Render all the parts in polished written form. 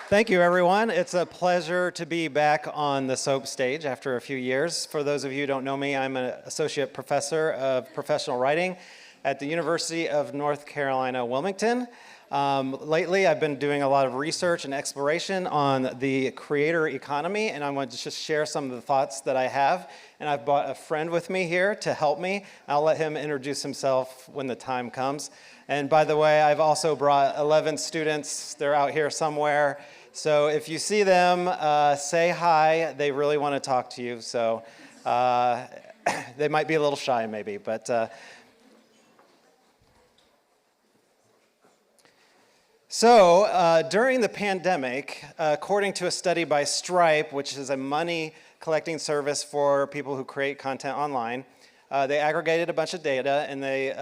Thank you, everyone. It's a pleasure to be back on the SOAP stage after a few years. For those of you who don't know me, I'm an associate professor of professional writing at the University of North Carolina, Wilmington. Lately, I've been doing a lot of research and exploration on the creator economy, and I want to just share some of the thoughts that I have. And I've brought a friend with me here to help me. I'll let him introduce himself when the time comes. And by the way, I've also brought 11 students. They're out here somewhere. So if you see them, say hi. They really want to talk to you. So they might be a little shy maybe, but during the pandemic, according to a study by Stripe, which is a money collecting service for people who create content online, they aggregated a bunch of data, and they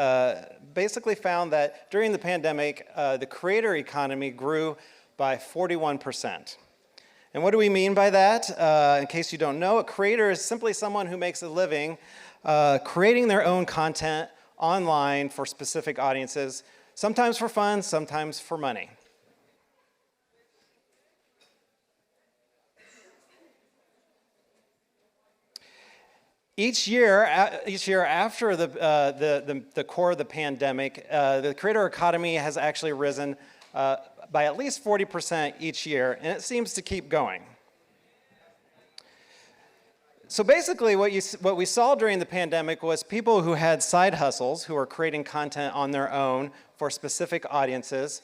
basically found that during the pandemic, the creator economy grew by 41%. And what do we mean by that? In case you don't know, a creator is simply someone who makes a living creating their own content online for specific audiences, sometimes for fun, sometimes for money. Each year after the core of the pandemic, the creator economy has actually risen by at least 40% each year, and it seems to keep going. So basically what we saw during the pandemic was people who had side hustles, who were creating content on their own for specific audiences,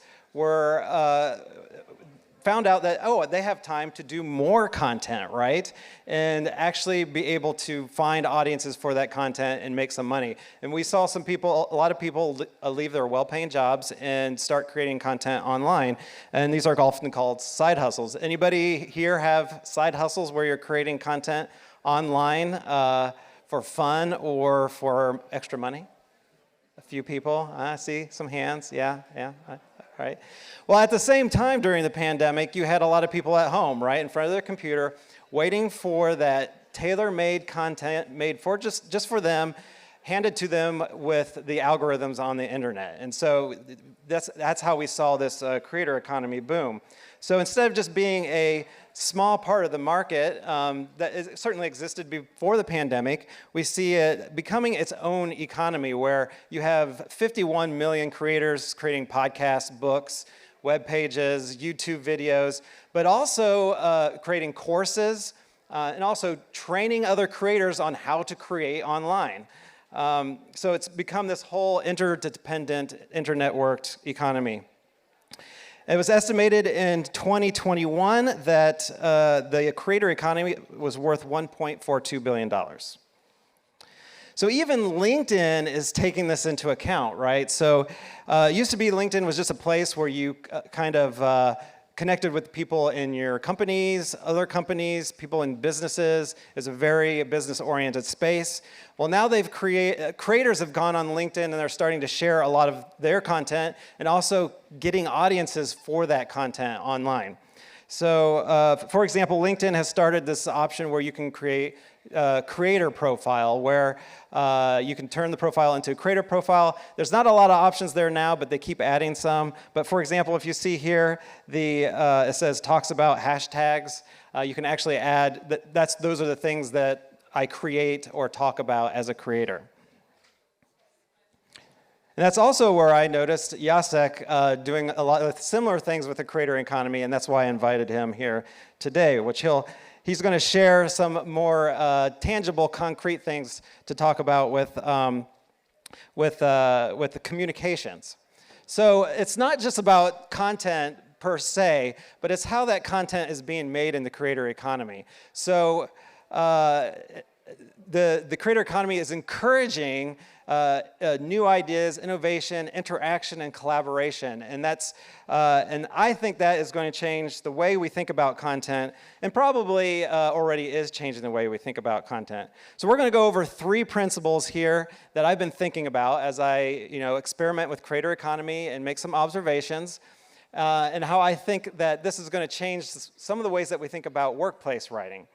found out that, oh, they have time to do more content, right? And actually be able to find audiences for that content and make some money. And we saw a lot of people leave their well-paying jobs and start creating content online. And these are often called side hustles. Anybody here have side hustles where you're creating content online for fun or for extra money? A few people. I see some hands. Yeah. Right. Well, at the same time during the pandemic, you had a lot of people at home, right, in front of their computer, waiting for that tailor-made content made for just for them, handed to them with the algorithms on the internet. And so that's how we saw this creator economy boom. So instead of just being a small part of the market that certainly existed before the pandemic, we see it becoming its own economy where you have 51 million creators creating podcasts, books, web pages, YouTube videos, but also creating courses and also training other creators on how to create online. So it's become this whole interdependent, internetworked economy. It was estimated in 2021 that the creator economy was worth $1.42 billion. So even LinkedIn is taking this into account, right? So it used to be LinkedIn was just a place where you kind of connected with people in your companies, other companies, people in businesses. It's a very business-oriented space. Well, now creators have gone on LinkedIn and they're starting to share a lot of their content and also getting audiences for that content online. So, for example, LinkedIn has started this option where you can create a creator profile where you can turn the profile into a creator profile. There's not a lot of options there now, but they keep adding some. But for example, if you see here, it says talks about hashtags. You can actually add, those are the things that I create or talk about as a creator. And that's also where I noticed Jacek doing a lot of similar things with the creator economy, and that's why I invited him here today, which he's going to share some more tangible, concrete things to talk about with the communications. So it's not just about content per se, but it's how that content is being made in the creator economy. So the creator economy is encouraging new ideas, innovation, interaction, and collaboration. And and I think that is going to change the way we think about content, and probably already is changing the way we think about content. So we're going to go over 3 principles here that I've been thinking about as I experiment with creator economy and make some observations, and how I think that this is going to change some of the ways that we think about workplace writing.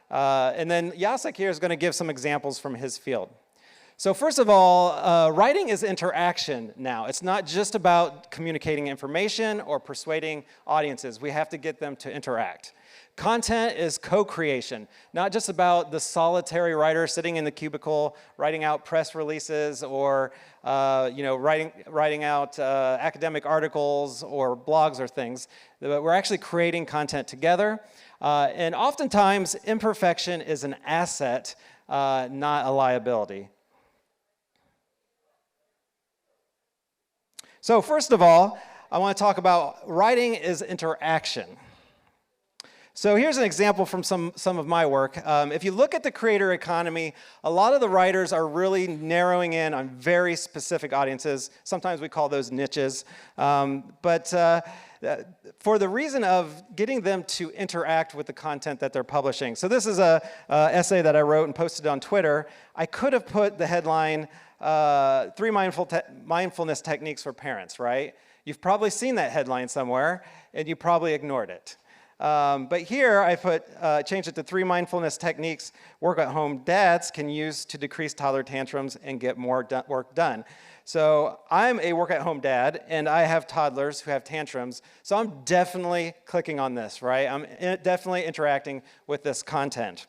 And then Jacek here is going to give some examples from his field. So first of all, writing is interaction now. It's not just about communicating information or persuading audiences. We have to get them to interact. Content is co-creation, not just about the solitary writer sitting in the cubicle writing out press releases or writing out academic articles or blogs or things. But we're actually creating content together. And oftentimes, imperfection is an asset, not a liability. So first of all, I want to talk about writing is interaction. So here's an example from some of my work. If you look at the creator economy, a lot of the writers are really narrowing in on very specific audiences. Sometimes we call those niches. But for the reason of getting them to interact with the content that they're publishing. So this is a essay that I wrote and posted on Twitter. I could have put the headline, 3 mindfulness techniques for parents, right? You've probably seen that headline somewhere, and you probably ignored it. But here I changed it to 3 mindfulness techniques work-at-home dads can use to decrease toddler tantrums and get more work done. So I'm a work-at-home dad, and I have toddlers who have tantrums, so I'm definitely clicking on this, right? I'm definitely interacting with this content.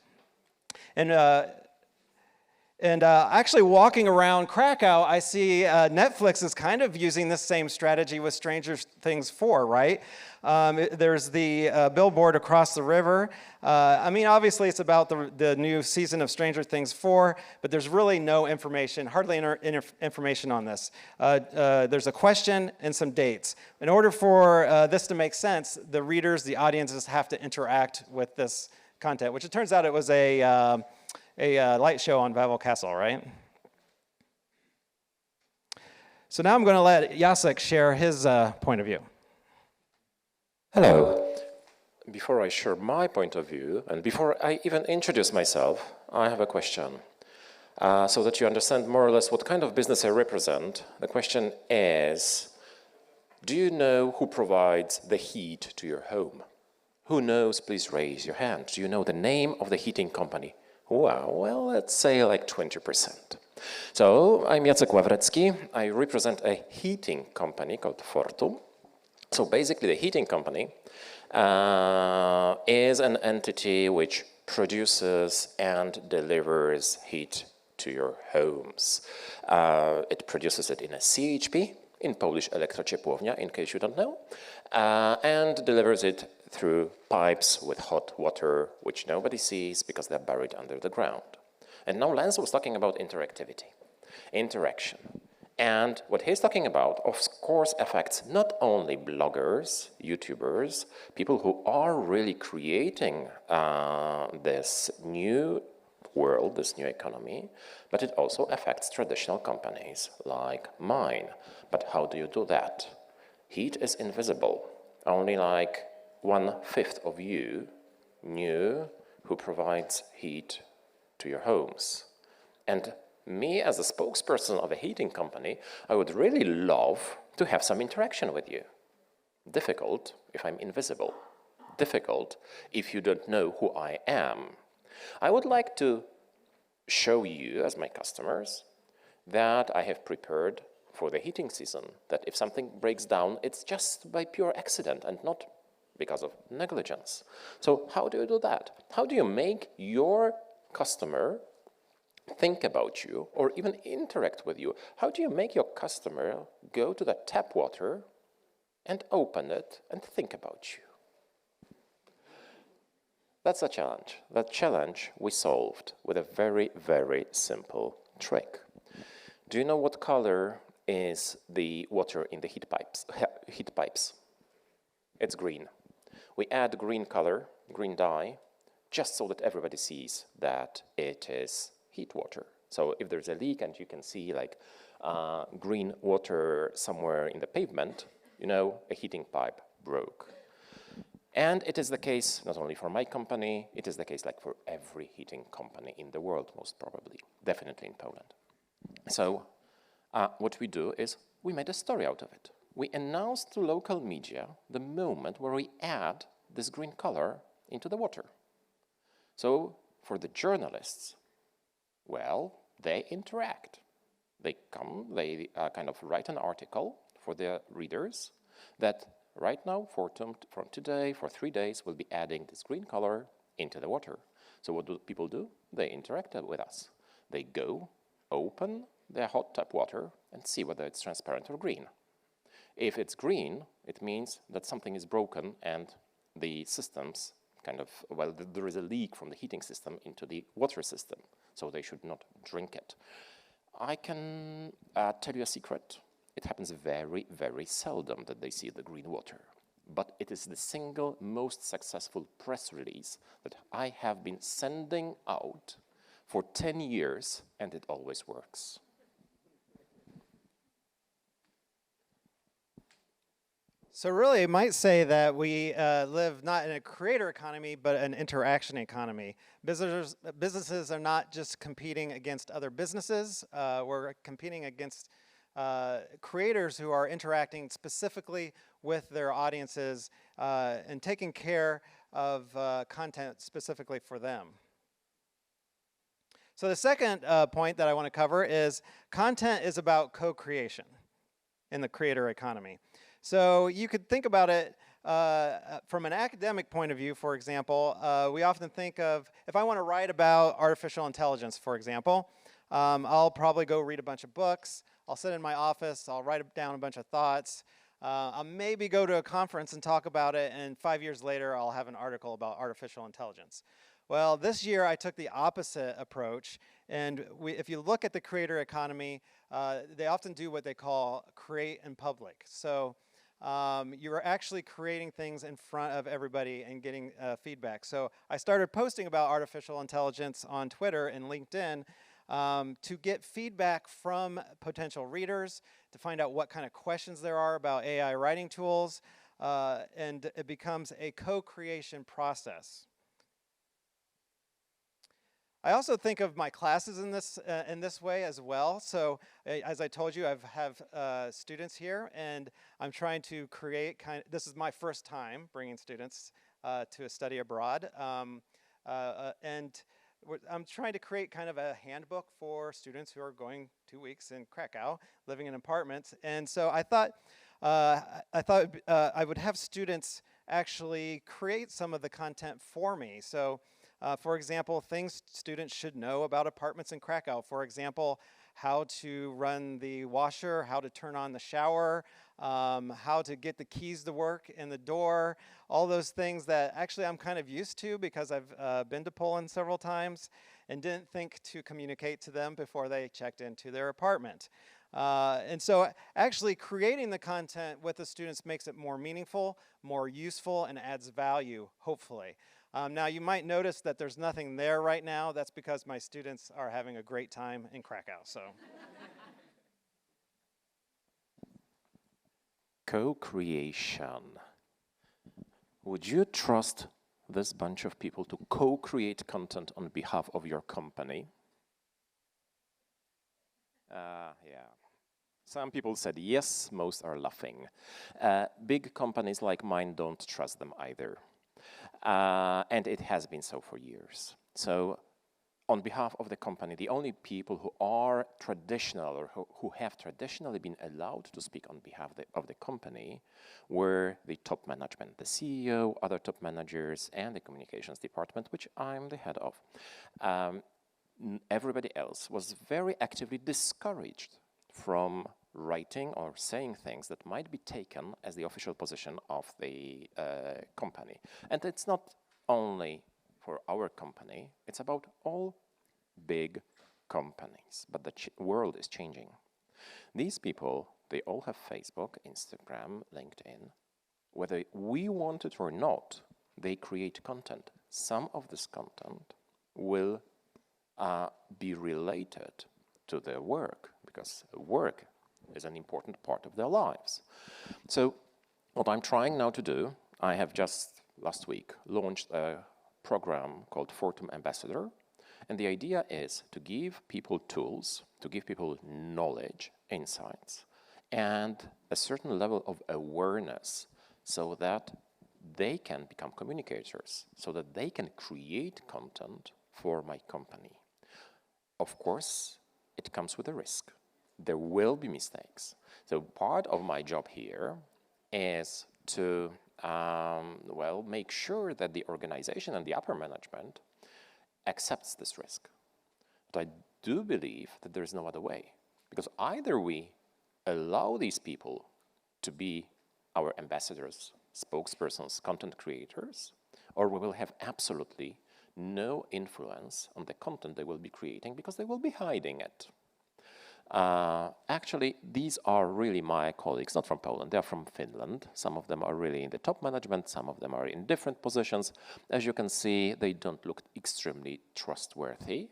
And actually walking around Krakow, I see Netflix is kind of using this same strategy with Stranger Things 4, right? There's the billboard across the river. I mean, obviously it's about the new season of Stranger Things 4, but there's really no information, hardly information on this. There's a question and some dates. In order for this to make sense, the readers, the audiences have to interact with this content, which it turns out it was a light show on Wawel Castle, right? So now I'm going to let Jacek share his point of view. Hello. Before I share my point of view, and before I even introduce myself, I have a question. So that you understand more or less what kind of business I represent, the question is, do you know who provides the heat to your home? Who knows? Please raise your hand. Do you know the name of the heating company? Well, let's say like 20%. So I'm Jacek Ławrecki. I represent a heating company called Fortum. So basically the heating company is an entity which produces and delivers heat to your homes. It produces it in a CHP, in Polish elektrociepłownia, in case you don't know, and delivers it through pipes with hot water, which nobody sees because they're buried under the ground. And now Lance was talking about interactivity, interaction. And what he's talking about, of course, affects not only bloggers, YouTubers, people who are really creating this new world, this new economy, but it also affects traditional companies like mine. But how do you do that? Heat is invisible. Only like 1/5 of you knew who provides heat to your homes. And me, as a spokesperson of a heating company, I would really love to have some interaction with you. Difficult if I'm invisible. Difficult if you don't know who I am. I would like to show you, as my customers, that I have prepared for the heating season, that if something breaks down, it's just by pure accident and not because of negligence. So how do you do that? How do you make your customer think about you or even interact with you? How do you make your customer go to the tap water and open it and think about you? That's a challenge. That challenge we solved with a very, very simple trick. Do you know what color is the water in the heat pipes? It's green. We add green color, green dye, just so that everybody sees that it is heat water. So if there's a leak and you can see like green water somewhere in the pavement, you know a heating pipe broke. And it is the case not only for my company, it is the case like for every heating company in the world, most probably, definitely in Poland. So what we do is we made a story out of it. We announced to local media the moment where we add this green color into the water. So for the journalists, well, they interact. They come, they kind of write an article for their readers that right now, from today, for 3 days, we'll be adding this green color into the water. So what do people do? They interact with us. They go, open their hot tap water and see whether it's transparent or green. If it's green, it means that something is broken and the systems there is a leak from the heating system into the water system, so they should not drink it. I can tell you a secret. It happens very, very seldom that they see the green water. But it is the single most successful press release that I have been sending out for 10 years, and it always works. So really, you might say that we live not in a creator economy, but an interaction economy. Businesses are not just competing against other businesses. We're competing against creators who are interacting specifically with their audiences and taking care of content specifically for them. So the second point that I want to cover is content is about co-creation in the creator economy. So you could think about it from an academic point of view, for example. We often think of, if I want to write about artificial intelligence, for example, I'll probably go read a bunch of books. I'll sit in my office. I'll write down a bunch of thoughts. I'll maybe go to a conference and talk about it, and 5 years later, I'll have an article about artificial intelligence. Well, this year I took the opposite approach, and if you look at the creator economy, they often do what they call create in public. So you're actually creating things in front of everybody and getting feedback. So I started posting about artificial intelligence on Twitter and LinkedIn to get feedback from potential readers, to find out what kind of questions there are about AI writing tools, and it becomes a co-creation process. I also think of my classes in this way as well. So as I told you, I have students here, and I'm trying to create this is my first time bringing students to a study abroad. And I'm trying to create kind of a handbook for students who are going 2 weeks in Krakow, living in apartments. And so I thought I would have students actually create some of the content for me. So for example, things students should know about apartments in Krakow. For example, how to run the washer, how to turn on the shower, how to get the keys to work in the door, all those things that actually I'm kind of used to because I've been to Poland several times and didn't think to communicate to them before they checked into their apartment. And so actually creating the content with the students makes it more meaningful, more useful, and adds value, hopefully. Now you might notice that there's nothing there right now. That's because my students are having a great time in Krakow. So. Co-creation. Would you trust this bunch of people to co-create content on behalf of your company? Yeah. Some people said yes, most are laughing. Big companies like mine don't trust them either. And it has been so for years. So on behalf of the company, the only people who are traditional or who have traditionally been allowed to speak on behalf of the company were the top management, the CEO, other top managers, and the communications department, which I'm the head of. Everybody else was very actively discouraged from writing or saying things that might be taken as the official position of the company. And it's not only for our company, it's about all big companies. But the world is changing. These people, they all have Facebook, Instagram, LinkedIn. Whether we want it or not, they create content. Some of this content will be related to their work, because work is an important part of their lives. So what I'm trying now to do, I have just last week launched a program called Fortum Ambassador, and the idea is to give people tools, to give people knowledge, insights, and a certain level of awareness so that they can become communicators, so that they can create content for my company. Of course, it comes with a risk. There will be mistakes. So part of my job here is to, well, make sure that the organization and the upper management accepts this risk. But I do believe that there is no other way, because either we allow these people to be our ambassadors, spokespersons, content creators, or we will have absolutely no influence on the content they will be creating because they will be hiding it. Actually, these are really my colleagues, not from Poland, they are from Finland. Some of them are really in the top management, some of them are in different positions. As you can see, they don't look extremely trustworthy.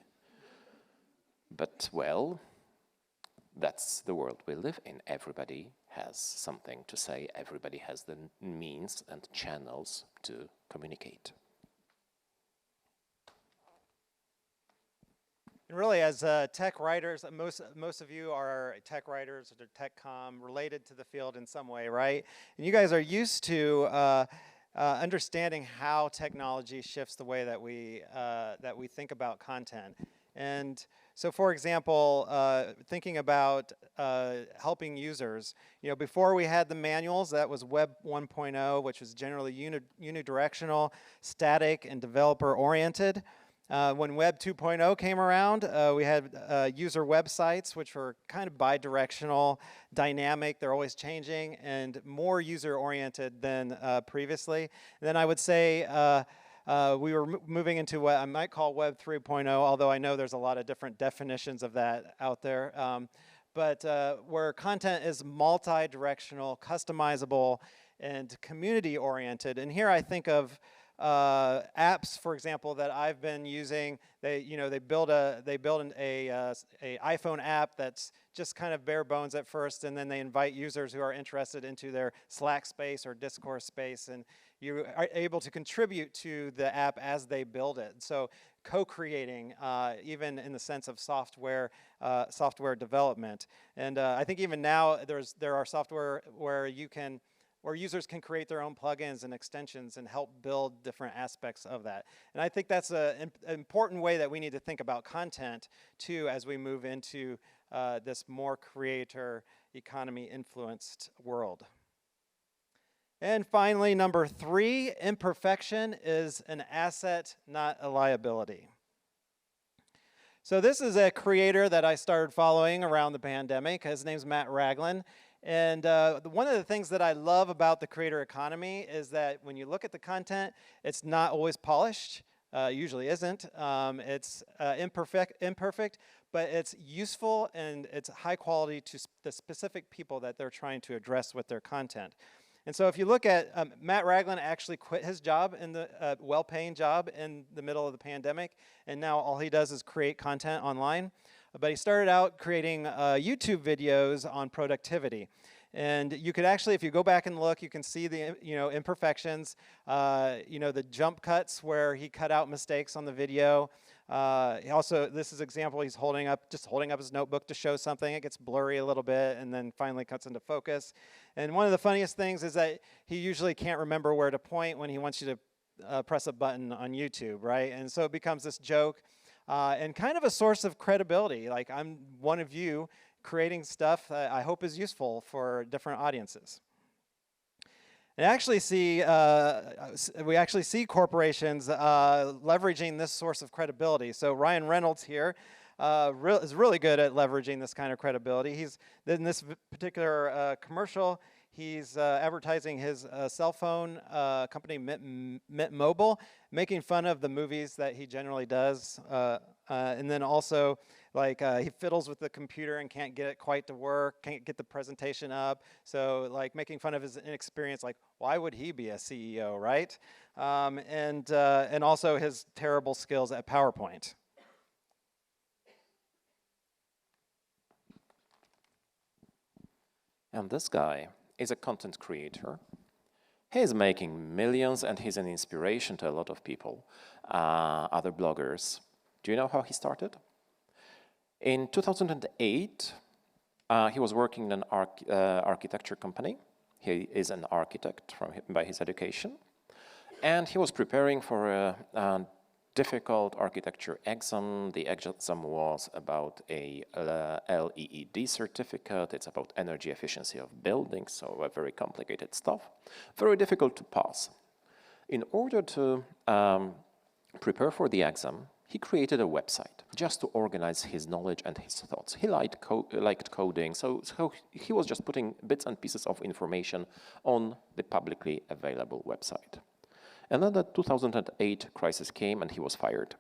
But, well, that's the world we live in. Everybody has something to say, everybody has the means and channels to communicate. And really, as tech writers, most of you are tech writers or tech comm related to the field in some way, right? And you guys are used to understanding how technology shifts the way that we think about content. And so, for example, thinking about helping users, before we had the manuals, that was Web 1.0, which was generally unidirectional, static, and developer-oriented. When Web 2.0 came around, we had user websites, which were kind of bi-directional, dynamic, they're always changing, and more user-oriented than previously. And then I would say we were moving into what I might call Web 3.0, although I know there's a lot of different definitions of that out there. But where content is multi-directional, customizable, and community-oriented. And here I think of apps, for example, that I've been using. They build an iPhone app that's just kind of bare bones at first, and then they invite users who are interested into their Slack space or Discourse space, and you are able to contribute to the app as they build it. So co-creating, even in the sense of software development. And I think even now there are software where users can create their own plugins and extensions and help build different aspects of that. And I think that's an important way that we need to think about content too as we move into this more creator economy influenced world. And finally, number 3, imperfection is an asset, not a liability. So this is a creator that I started following around the pandemic. His name's Matt Raglan. And one of the things that I love about the creator economy is that when you look at the content, it's not always polished, usually isn't. It's imperfect, but it's useful and it's high quality to the specific people that they're trying to address with their content. And so if you look at Matt Raglan actually quit his job, in the well-paying job in the middle of the pandemic, and now all he does is create content online. But he started out creating YouTube videos on productivity. And you could actually, if you go back and look, you can see the imperfections, the jump cuts where he cut out mistakes on the video. He also, this is an example, he's just holding up his notebook to show something. It gets blurry a little bit and then finally cuts into focus. And one of the funniest things is that he usually can't remember where to point when he wants you to press a button on YouTube, right? And so it becomes this joke and kind of a source of credibility. Like, I'm one of you creating stuff that I hope is useful for different audiences. And we actually see corporations leveraging this source of credibility. So Ryan Reynolds here is really good at leveraging this kind of credibility. He's in this particular commercial. He's advertising his cell phone company, Mint Mobile, making fun of the movies that he generally does. And then also, like, he fiddles with the computer and can't get it quite to work, can't get the presentation up. So, like, making fun of his inexperience, like, why would he be a CEO, right? And also his terrible skills at PowerPoint. And this guy is a content creator. He's making millions and he's an inspiration to a lot of people, other bloggers. Do you know how he started? In 2008, he was working in an architecture company. He is an architect by his education. And he was preparing for a difficult architecture exam. The exam was about a LEED certificate. It's about energy efficiency of buildings, so a very complicated stuff. Very difficult to pass. In order to prepare for the exam, he created a website just to organize his knowledge and his thoughts. He liked coding, so he was just putting bits and pieces of information on the publicly available website. And then the 2008 crisis came and he was fired.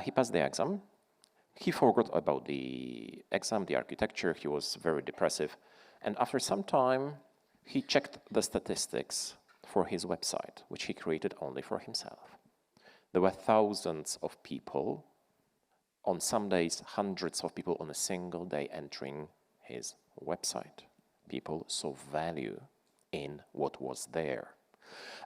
He passed the exam. He forgot about the exam, the architecture. He was very depressive. And after some time, he checked the statistics for his website, which he created only for himself. There were thousands of people, on some days hundreds of people on a single day entering his website. People saw value in what was there.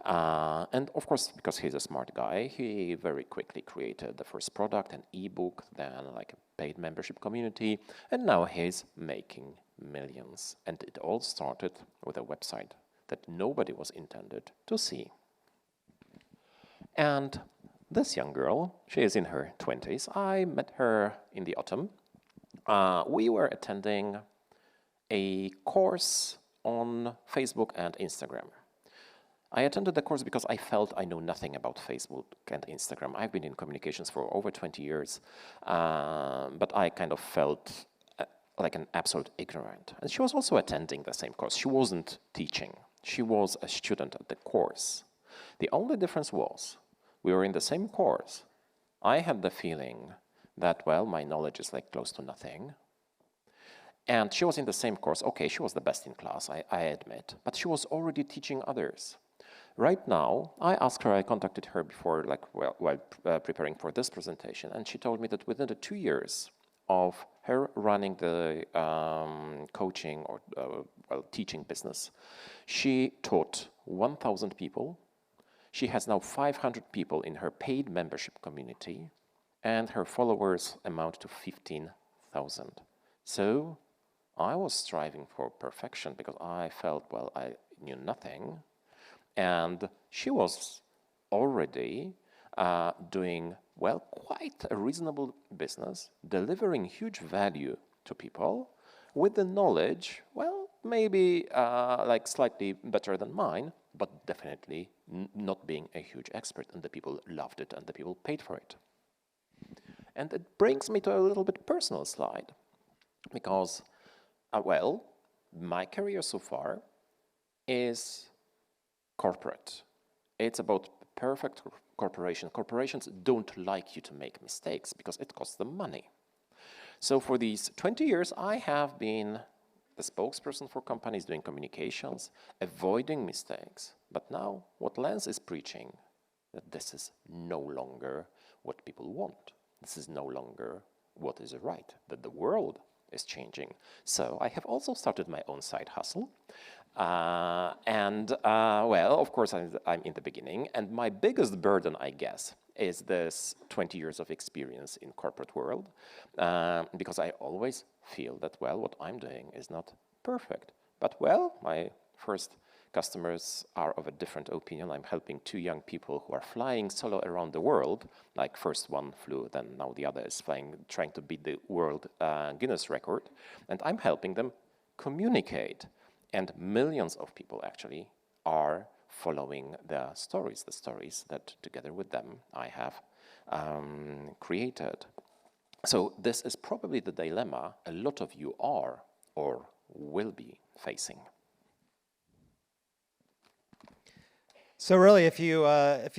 And of course, because he's a smart guy, he very quickly created the first product, an ebook, then like a paid membership community, and now he's making millions. And it all started with a website that nobody was intended to see. And this young girl, she is in her 20s. I met her in the autumn. We were attending a course on Facebook and Instagram. I attended the course because I felt I know nothing about Facebook and Instagram. I've been in communications for over 20 years, but I kind of felt like an absolute ignorant. And she was also attending the same course. She wasn't teaching. She was a student at the course. The only difference was we were in the same course. I had the feeling that, well, my knowledge is like close to nothing. And she was in the same course. Okay, she was the best in class, I admit, but she was already teaching others. Right now, I asked her, I contacted her before, while preparing for this presentation, and she told me that within the 2 years of her running the coaching or teaching business, she taught 1,000 people. She has now 500 people in her paid membership community, and her followers amount to 15,000. So I was striving for perfection because I felt, well, I knew nothing. And she was already doing, well, quite a reasonable business, delivering huge value to people with the knowledge, well, maybe like slightly better than mine, but definitely not being a huge expert. And the people loved it and the people paid for it. And it brings me to a little bit personal slide because, well, my career so far is corporate. It's about perfect corporation. Corporations don't like you to make mistakes because it costs them money. So for these 20 years, I have been the spokesperson for companies doing communications, avoiding mistakes. But now what Lens is preaching, that this is no longer what people want. This is no longer what is right, that the world is changing. So I have also started my own side hustle. Well, of course, I'm in the beginning, and my biggest burden, I guess, is this 20 years of experience in corporate world, because I always feel that, well, what I'm doing is not perfect. But, well, my first customers are of a different opinion. I'm helping 2 young people who are flying solo around the world, like first one flew, then now the other is flying, trying to beat the world Guinness record, and I'm helping them communicate. And millions of people actually are following the stories that together with them I have created. So this is probably the dilemma a lot of you are or will be facing. So really, if you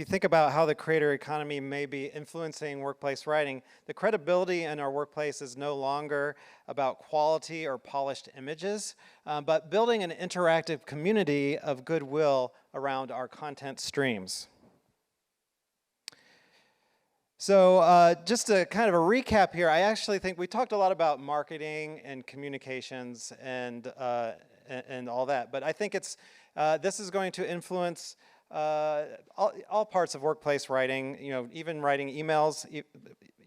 think about how the creator economy may be influencing workplace writing, the credibility in our workplace is no longer about quality or polished images, but building an interactive community of goodwill around our content streams. So just to kind of a recap here, I actually think we talked a lot about marketing and communications and all that, but I think this is going to influence all parts of workplace writing, even writing emails,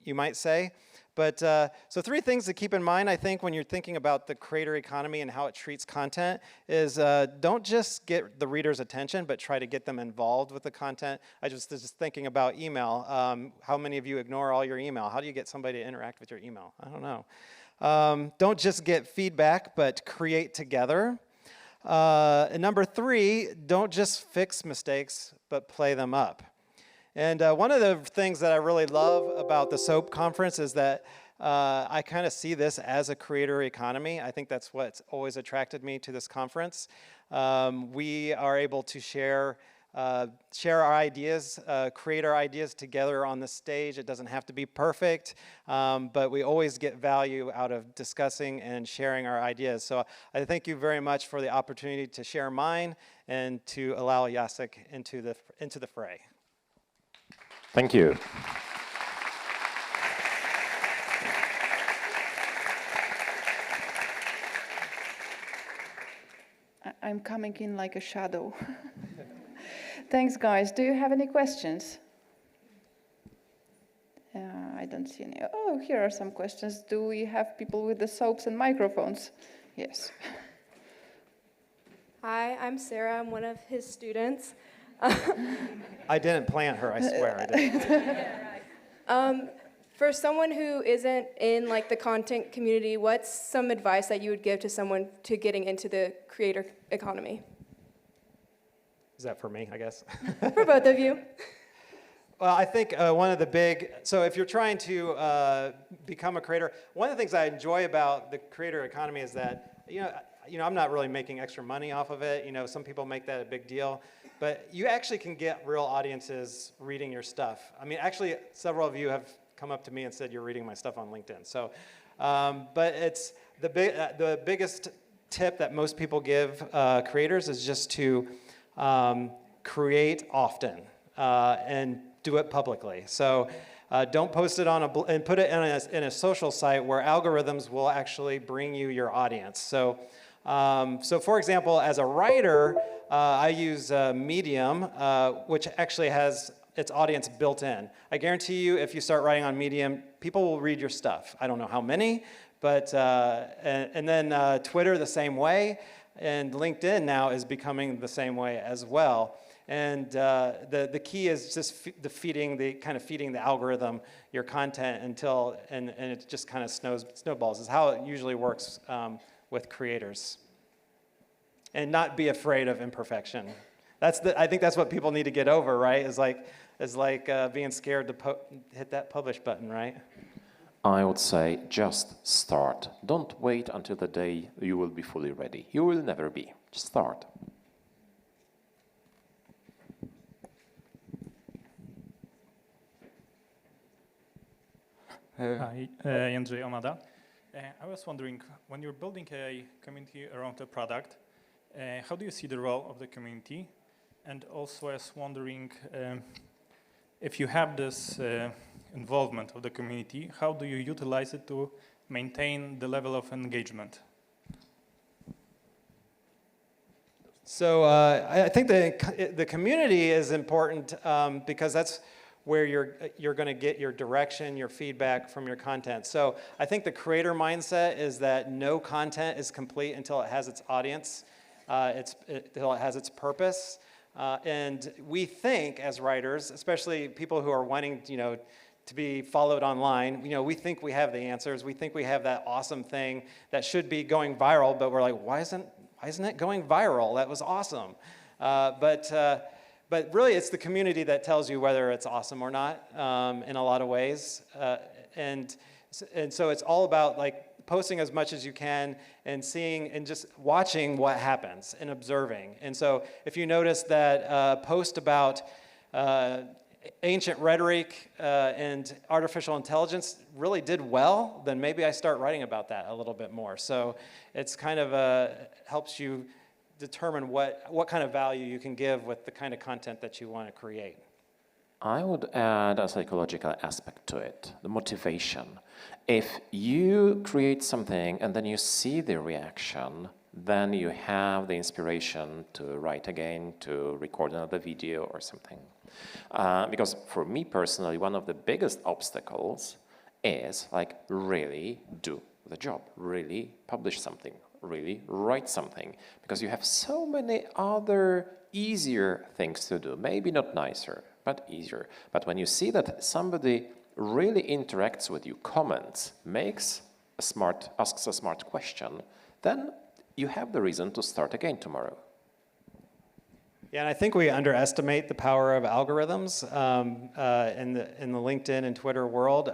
you might say. But so 3 things to keep in mind, I think, when you're thinking about the creator economy and how it treats content is don't just get the reader's attention, but try to get them involved with the content. I was just thinking about email. How many of you ignore all your email? How do you get somebody to interact with your email? I don't know. Don't just get feedback, but create together. And number 3, don't just fix mistakes, but play them up. And one of the things that I really love about the SOAP conference is that I kind of see this as a creator economy. I think that's what's always attracted me to this conference. We are able to share our ideas, create our ideas together on the stage. It doesn't have to be perfect, but we always get value out of discussing and sharing our ideas. So I thank you very much for the opportunity to share mine and to allow Jacek into the fray. Thank you. I'm coming in like a shadow. Thanks, guys. Do you have any questions? I don't see any. Oh, here are some questions. Do we have people with the soaps and microphones? Yes. Hi, I'm Sarah. I'm one of his students. I didn't plant her, I swear I didn't. For someone who isn't in like the content community, what's some advice that you would give to someone to getting into the creator economy? Is that for me, I guess? For both of you. Well, I think one of the so if you're trying to become a creator, one of the things I enjoy about the creator economy is that, I'm not really making extra money off of it. Some people make that a big deal. But you actually can get real audiences reading your stuff. I mean, actually, several of you have come up to me and said you're reading my stuff on LinkedIn. So, but it's the biggest tip that most people give creators is just to create often and do it publicly. So don't post it and put it in a social site where algorithms will actually bring you your audience. So, for example, as a writer, I use Medium, which actually has its audience built in. I guarantee you, if you start writing on Medium, people will read your stuff. I don't know how many, but and then Twitter the same way, and LinkedIn now is becoming the same way as well. And the key is just feeding the algorithm your content and it just kind of snowballs. Is how it usually works with creators. And not be afraid of imperfection. I think that's what people need to get over, right? Is like being scared to hit that publish button, right? I would say just start. Don't wait until the day you will be fully ready. You will never be. Just start. Hi, Jędrzej Omada. I was wondering, when you're building a community around a product, how do you see the role of the community? And also I was wondering, if you have this involvement of the community, how do you utilize it to maintain the level of engagement? So I think the community is important because that's where you're going to get your direction, your feedback from your content. So I think the creator mindset is that no content is complete until it has its audience, until it has its purpose. And we think as writers, especially people who are wanting, to be followed online, we think we have the answers. We think we have that awesome thing that should be going viral, but we're like, why isn't it going viral? That was awesome. But really, it's the community that tells you whether it's awesome or not in a lot of ways. And so it's all about like posting as much as you can and seeing and just watching what happens and observing. And so if you notice that post about ancient rhetoric and artificial intelligence really did well, then maybe I start writing about that a little bit more. So it's kind of helps you determine what kind of value you can give with the kind of content that you want to create. I would add a psychological aspect to it, the motivation. If you create something and then you see the reaction, then you have the inspiration to write again, to record another video or something. Because for me personally, one of the biggest obstacles is like really do the job, really publish something, really write something, because you have so many other easier things to do, maybe not nicer, but easier. But when you see that somebody really interacts with you, comments, asks a smart question, then you have the reason to start again tomorrow. Yeah, and I think we underestimate the power of algorithms in the LinkedIn and Twitter world.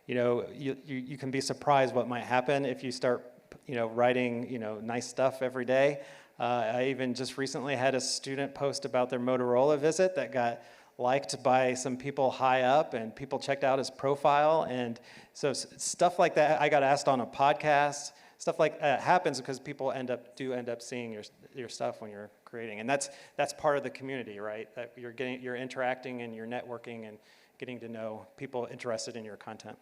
You can be surprised what might happen if you start, writing, nice stuff every day. I even just recently had a student post about their Motorola visit that got liked by some people high up, and people checked out his profile. And so stuff like that, I got asked on a podcast. Stuff like that happens because people end up seeing your stuff when you're creating, and that's part of the community, right? That you're interacting and you're networking and getting to know people interested in your content.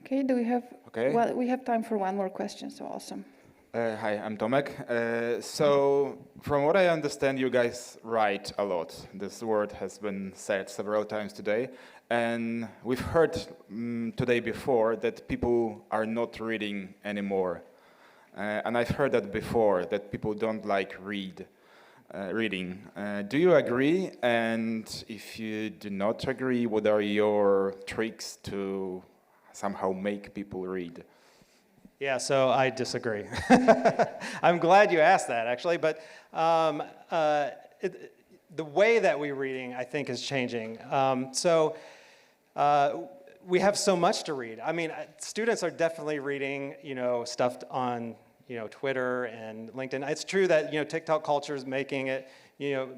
Okay, do we have? Okay. Well, we have time for one more question. So awesome. Hi, I'm Tomek. So, from what I understand, you guys write a lot. This word has been said several times today. And we've heard today before that people are not reading anymore. And I've heard that before, that people don't like reading. Do you agree? And if you do not agree, what are your tricks to somehow make people read? Yeah, so I disagree. I'm glad you asked that, actually, but the way that we're reading, I think, is changing. We have so much to read. I mean, students are definitely reading, stuff on, Twitter and LinkedIn. It's true that, TikTok culture is making it,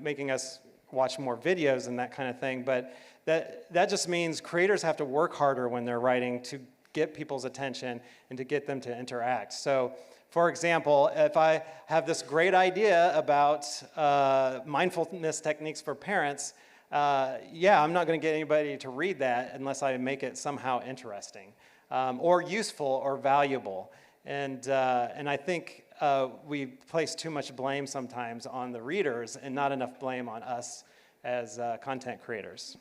making us watch more videos and that kind of thing, but that just means creators have to work harder when they're writing to get people's attention and to get them to interact. So, for example, if I have this great idea about mindfulness techniques for parents, I'm not going to get anybody to read that unless I make it somehow interesting or useful or valuable. And I think we place too much blame sometimes on the readers and not enough blame on us as content creators.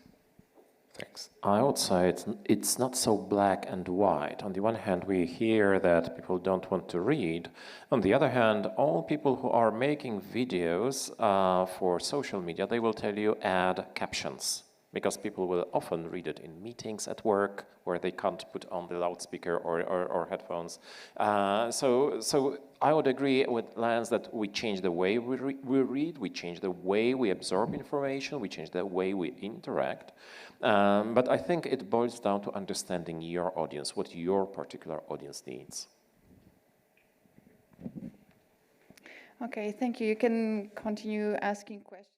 Thanks. I would say it's not so black and white. On the one hand, we hear that people don't want to read. On the other hand, all people who are making videos for social media, they will tell you add captions, because people will often read it in meetings at work where they can't put on the loudspeaker or headphones. So I would agree with Lance that we change the way we read, we change the way we absorb information, we change the way we interact. But I think it boils down to understanding your audience, what your particular audience needs. Okay, thank you. You can continue asking questions.